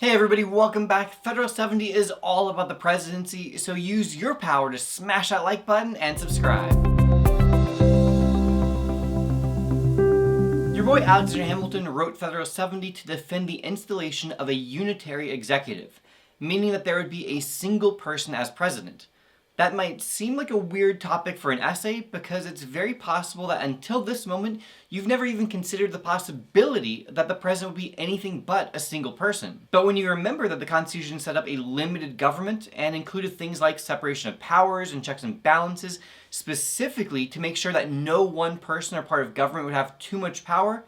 Hey everybody, welcome back. Federalist 70 is all about the presidency, so use your power to smash that like button and subscribe. Your boy Alexander Hamilton wrote Federalist 70 to defend the installation of a unitary executive, meaning that there would be a single person as president. That might seem like a weird topic for an essay because it's very possible that until this moment, you've never even considered the possibility that the president would be anything but a single person. But when you remember that the Constitution set up a limited government and included things like separation of powers and checks and balances, specifically to make sure that no one person or part of government would have too much power,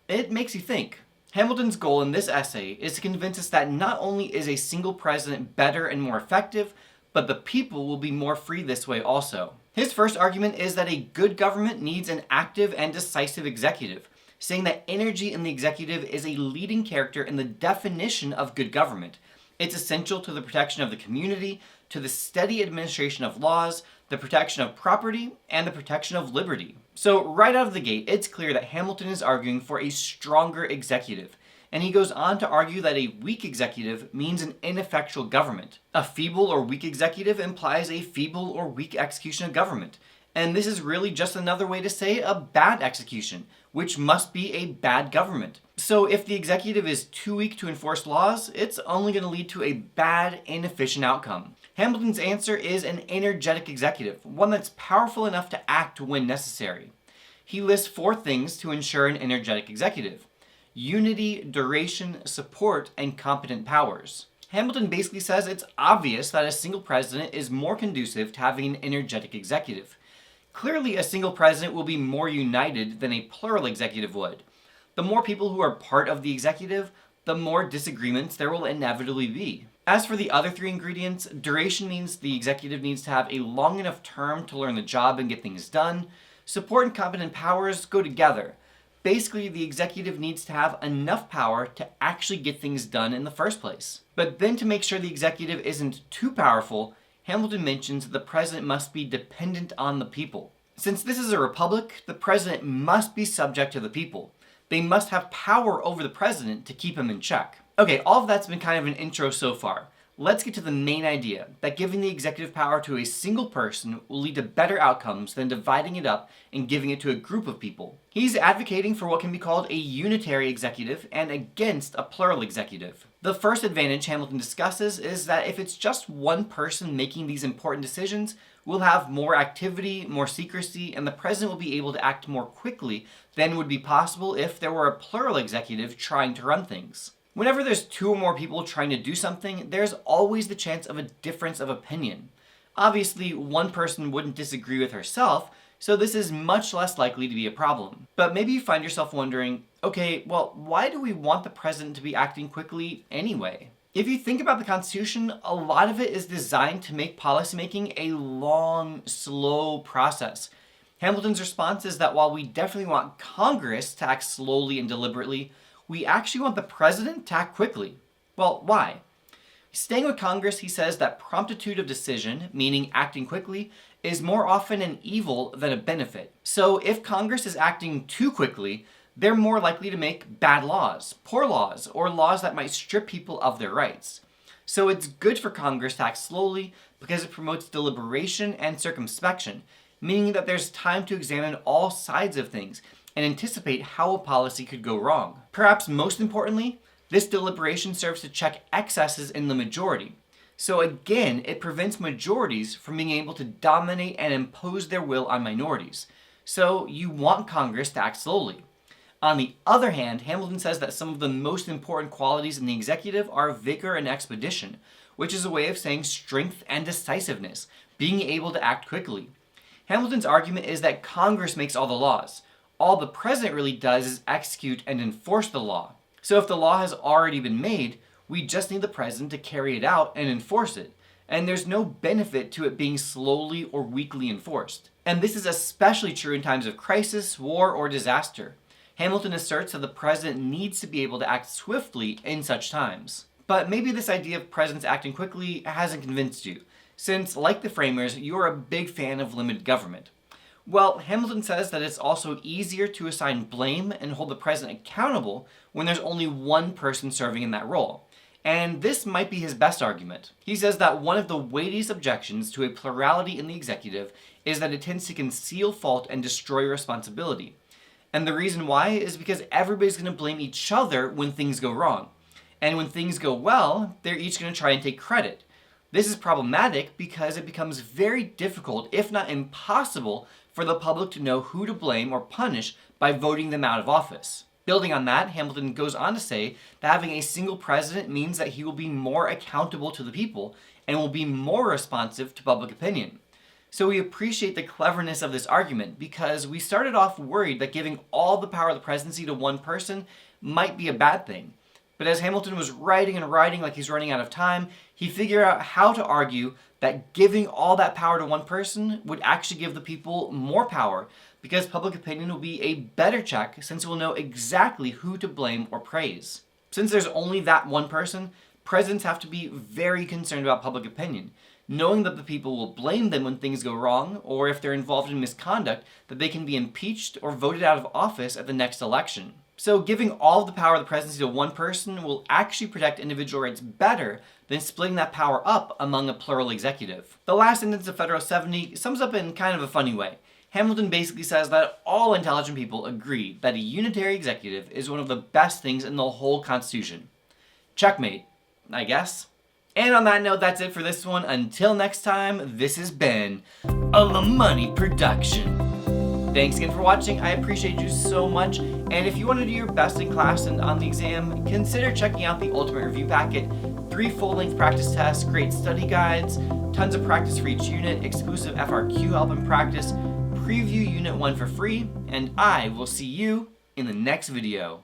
it makes you think. Hamilton's goal in this essay is to convince us that not only is a single president better and more effective, but the people will be more free this way also. His first argument is that a good government needs an active and decisive executive, saying that energy in the executive is a leading character in the definition of good government. It's essential to the protection of the community, to the steady administration of laws, the protection of property, and the protection of liberty. So right out of the gate, it's clear that Hamilton is arguing for a stronger executive. And he goes on to argue that a weak executive means an ineffectual government. A feeble or weak executive implies a feeble or weak execution of government. And this is really just another way to say a bad execution, which must be a bad government. So if the executive is too weak to enforce laws, it's only going to lead to a bad, inefficient outcome. Hamilton's answer is an energetic executive, one that's powerful enough to act when necessary. He lists 4 things to ensure an energetic executive: unity, duration, support, and competent powers. Hamilton basically says it's obvious that a single president is more conducive to having an energetic executive. Clearly, a single president will be more united than a plural executive would. The more people who are part of the executive, the more disagreements there will inevitably be. As for the other 3 ingredients, duration means the executive needs to have a long enough term to learn the job and get things done. Support and competent powers go together. Basically, the executive needs to have enough power to actually get things done in the first place. But then to make sure the executive isn't too powerful, Hamilton mentions that the president must be dependent on the people. Since this is a republic, the president must be subject to the people. They must have power over the president to keep him in check. Okay, all of that's been kind of an intro so far. Let's get to the main idea, that giving the executive power to a single person will lead to better outcomes than dividing it up and giving it to a group of people. He's advocating for what can be called a unitary executive and against a plural executive. The first advantage Hamilton discusses is that if it's just one person making these important decisions, we'll have more activity, more secrecy, and the president will be able to act more quickly than would be possible if there were a plural executive trying to run things. Whenever there's 2 or more people trying to do something, there's always the chance of a difference of opinion. Obviously, one person wouldn't disagree with herself, so this is much less likely to be a problem. But maybe you find yourself wondering, okay, well, why do we want the president to be acting quickly anyway? If you think about the Constitution, a lot of it is designed to make policymaking a long, slow process. Hamilton's response is that while we definitely want Congress to act slowly and deliberately, we actually want the president to act quickly. Well, why? Staying with Congress, he says that promptitude of decision, meaning acting quickly, is more often an evil than a benefit. So if Congress is acting too quickly, they're more likely to make bad laws, poor laws, or laws that might strip people of their rights. So it's good for Congress to act slowly because it promotes deliberation and circumspection, meaning that there's time to examine all sides of things and anticipate how a policy could go wrong. Perhaps most importantly, this deliberation serves to check excesses in the majority. So again, it prevents majorities from being able to dominate and impose their will on minorities. So you want Congress to act slowly. On the other hand, Hamilton says that some of the most important qualities in the executive are vigor and expedition, which is a way of saying strength and decisiveness, being able to act quickly. Hamilton's argument is that Congress makes all the laws. All the president really does is execute and enforce the law. So if the law has already been made, we just need the president to carry it out and enforce it. And there's no benefit to it being slowly or weakly enforced. And this is especially true in times of crisis, war, or disaster. Hamilton asserts that the president needs to be able to act swiftly in such times. But maybe this idea of presidents acting quickly hasn't convinced you, since, like the framers, you're a big fan of limited government. Well, Hamilton says that it's also easier to assign blame and hold the president accountable when there's only one person serving in that role. And this might be his best argument. He says that one of the weightiest objections to a plurality in the executive is that it tends to conceal fault and destroy responsibility. And the reason why is because everybody's going to blame each other when things go wrong. And when things go well, they're each going to try and take credit. This is problematic because it becomes very difficult, if not impossible, for the public to know who to blame or punish by voting them out of office. Building on that, Hamilton goes on to say that having a single president means that he will be more accountable to the people and will be more responsive to public opinion. So we appreciate the cleverness of this argument because we started off worried that giving all the power of the presidency to one person might be a bad thing. But as Hamilton was writing and writing like he's running out of time, he figured out how to argue that giving all that power to one person would actually give the people more power because public opinion will be a better check since it will know exactly who to blame or praise. Since there's only that one person, presidents have to be very concerned about public opinion, knowing that the people will blame them when things go wrong or if they're involved in misconduct, that they can be impeached or voted out of office at the next election. So giving all of the power of the presidency to one person will actually protect individual rights better than splitting that power up among a plural executive. The last sentence of Federalist 70 sums up in kind of a funny way. Hamilton basically says that all intelligent people agree that a unitary executive is one of the best things in the whole Constitution. Checkmate, I guess. And on that note, that's it for this one. Until next time, this has been a La Money production. Thanks again for watching. I appreciate you so much. And if you want to do your best in class and on the exam, consider checking out the Ultimate Review Packet. 3 full-length practice tests, great study guides, tons of practice for each unit, exclusive FRQ help in practice, preview Unit 1 for free, and I will see you in the next video.